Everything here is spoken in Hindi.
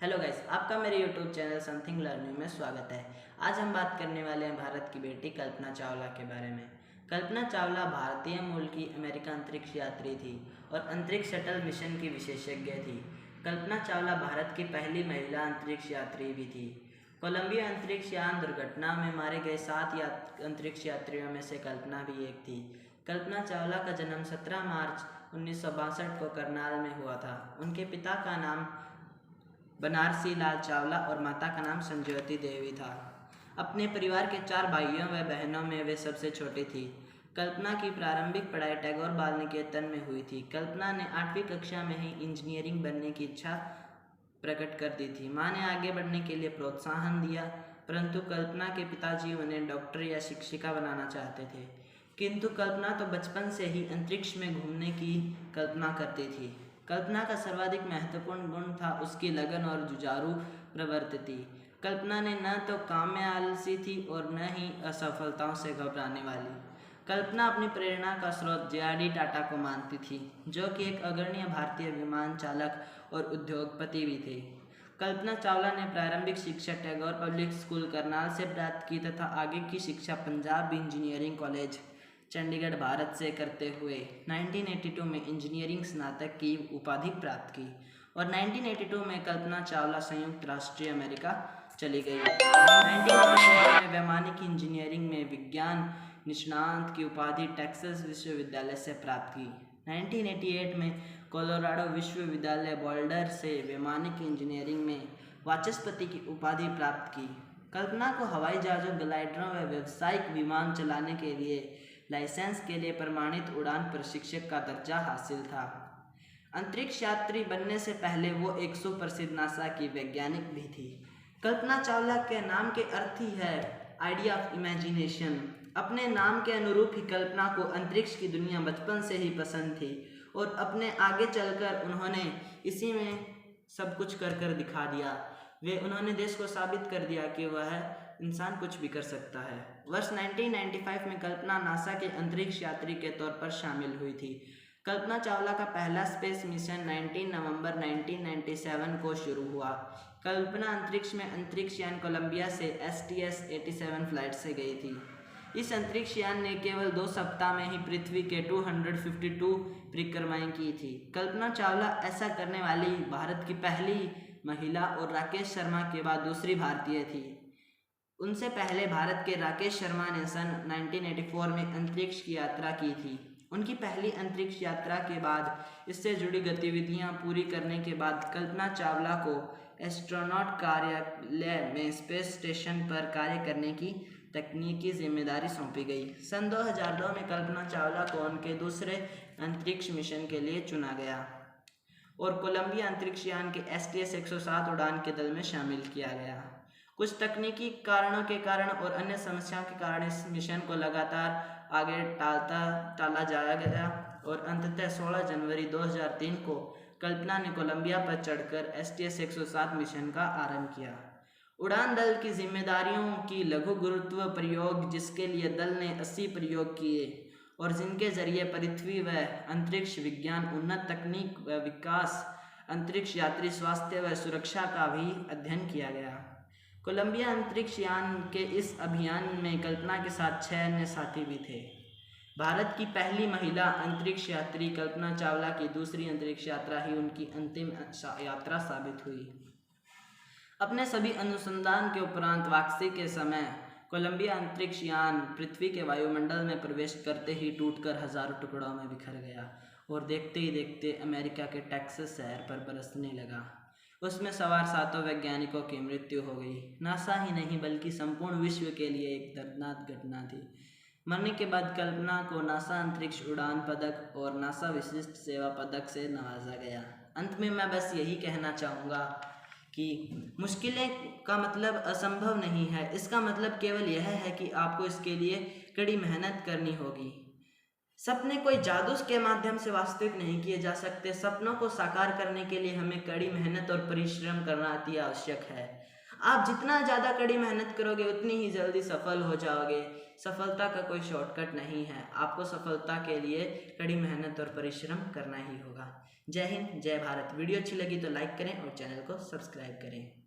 हेलो गाइस, आपका मेरे यूट्यूब चैनल समथिंग लर्निंग में स्वागत है। आज हम बात करने वाले हैं भारत की बेटी कल्पना चावला के बारे में। कल्पना चावला भारतीय मूल की अमेरिका अंतरिक्ष यात्री थी और अंतरिक्ष शटल मिशन की विशेषज्ञ थी। कल्पना चावला भारत की पहली महिला अंतरिक्ष यात्री भी थी। कोलंबिया अंतरिक्ष यान दुर्घटना में मारे गए 7 अंतरिक्ष यात्रियों में से कल्पना भी एक थी। कल्पना चावला का जन्म 17 मार्च 1962 को करनाल में हुआ था। उनके पिता का नाम बनारसी लाल चावला और माता का नाम संजोती देवी था। अपने परिवार के 4 भाइयों व बहनों में वे सबसे छोटी थी। कल्पना की प्रारंभिक पढ़ाई टैगोर बाल निकेतन में हुई थी। कल्पना ने 8वीं कक्षा में ही इंजीनियरिंग बनने की इच्छा प्रकट कर दी थी। माँ ने आगे बढ़ने के लिए प्रोत्साहन दिया, परंतु कल्पना के पिताजी उन्हें डॉक्टर या शिक्षिका बनाना चाहते थे। किंतु कल्पना तो बचपन से ही अंतरिक्ष में घूमने की कल्पना करती थी। कल्पना का सर्वाधिक महत्वपूर्ण गुण था उसकी लगन और जुझारू प्रवृत्ति। कल्पना ने न तो काम में आलसी थी और न ही असफलताओं से घबराने वाली। कल्पना अपनी प्रेरणा का स्रोत जे.आर.डी. टाटा को मानती थी, जो कि एक अग्रणी भारतीय विमान चालक और उद्योगपति भी थे। कल्पना चावला ने प्रारंभिक शिक्षा टैगोर पब्लिक स्कूल करनाल से प्राप्त की तथा आगे की शिक्षा पंजाब इंजीनियरिंग कॉलेज चंडीगढ़ भारत से करते हुए 1982 में इंजीनियरिंग स्नातक की उपाधि प्राप्त की और 1982 में कल्पना चावला संयुक्त राष्ट्र अमेरिका चली गई। 1984 में वैमानिक इंजीनियरिंग में विज्ञान निष्णात की उपाधि टेक्सास विश्वविद्यालय से प्राप्त की। 1988 में कोलोराडो विश्वविद्यालय बोल्डर से वैमानिक इंजीनियरिंग में वाचस्पति की उपाधि प्राप्त की। कल्पना को हवाई जहाज़ों, ग्लाइडरों व व्यावसायिक विमान चलाने के लिए लाइसेंस के लिए प्रमाणित उड़ान प्रशिक्षक का दर्जा हासिल था। अंतरिक्ष यात्री बनने से पहले वो एक सुप्रसिद्ध नासा की वैज्ञानिक भी थी। कल्पना चावला के नाम के अर्थ ही है आइडिया ऑफ इमेजिनेशन। अपने नाम के अनुरूप ही कल्पना को अंतरिक्ष की दुनिया बचपन से ही पसंद थी और अपने आगे चलकर उन्होंने इसी में सब कुछ कर दिखा दिया। उन्होंने देश को साबित कर दिया कि वह इंसान कुछ भी कर सकता है। वर्ष 1995 में कल्पना नासा के अंतरिक्ष यात्री के तौर पर शामिल हुई थी। कल्पना चावला का पहला स्पेस मिशन 19 नवंबर 1997 को शुरू हुआ। कल्पना अंतरिक्ष में अंतरिक्ष यान कोलंबिया से STS-87 फ्लाइट से गई थी। इस अंतरिक्ष यान ने केवल 2 सप्ताह में ही पृथ्वी के 252 परिक्रमाएं की थी। कल्पना चावला ऐसा करने वाली भारत की पहली महिला और राकेश शर्मा के बाद दूसरी भारतीय थी। उनसे पहले भारत के राकेश शर्मा ने सन 1984 में अंतरिक्ष की यात्रा की थी। उनकी पहली अंतरिक्ष यात्रा के बाद इससे जुड़ी गतिविधियां पूरी करने के बाद कल्पना चावला को एस्ट्रोनॉट कार्यालय में स्पेस स्टेशन पर कार्य करने की तकनीकी जिम्मेदारी सौंपी गई। सन 2002 में कल्पना चावला को उनके दूसरे अंतरिक्ष मिशन के लिए चुना गया और कोलंबिया अंतरिक्ष यान के STS-107 उड़ान के दल में शामिल किया गया। कुछ तकनीकी कारणों के कारण और अन्य समस्याओं के कारण इस मिशन को लगातार आगे टाला जाया गया और अंततः 16 जनवरी 2003 को कल्पना ने कोलंबिया पर चढ़कर STS-107 मिशन का आरंभ किया। उड़ान दल की जिम्मेदारियों की लघु गुरुत्व प्रयोग, जिसके लिए दल ने 80 प्रयोग किए और जिनके जरिए पृथ्वी व अंतरिक्ष विज्ञान, उन्नत तकनीक व विकास, अंतरिक्ष यात्री स्वास्थ्य व सुरक्षा का भी अध्ययन किया गया। कोलंबिया अंतरिक्ष यान के इस अभियान में कल्पना के साथ 6 अन्य साथी भी थे। भारत की पहली महिला अंतरिक्ष यात्री कल्पना चावला की दूसरी अंतरिक्ष यात्रा ही उनकी अंतिम यात्रा साबित हुई। अपने सभी अनुसंधान के उपरांत वापसी के समय कोलंबिया अंतरिक्ष यान पृथ्वी के वायुमंडल में प्रवेश करते ही टूटकर हजारों टुकड़ों में बिखर गया और देखते ही देखते अमेरिका के टेक्सास शहर पर बरसने लगा। उसमें सवार 7 वैज्ञानिकों की मृत्यु हो गई। नासा ही नहीं बल्कि संपूर्ण विश्व के लिए एक दर्दनाक घटना थी। मरने के बाद कल्पना को नासा अंतरिक्ष उड़ान पदक और नासा विशिष्ट सेवा पदक से नवाजा गया। अंत में मैं बस यही कहना चाहूँगा कि मुश्किलें का मतलब असंभव नहीं है। इसका मतलब केवल यह है कि आपको इसके लिए कड़ी मेहनत करनी होगी। सपने कोई जादू के माध्यम से वास्तविक नहीं किए जा सकते। सपनों को साकार करने के लिए हमें कड़ी मेहनत और परिश्रम करना अति आवश्यक है। आप जितना ज़्यादा कड़ी मेहनत करोगे उतनी ही जल्दी सफल हो जाओगे। सफलता का कोई शॉर्टकट नहीं है, आपको सफलता के लिए कड़ी मेहनत और परिश्रम करना ही होगा। जय हिंद, जय भारत। वीडियो अच्छी लगी तो लाइक करें और चैनल को सब्सक्राइब करें।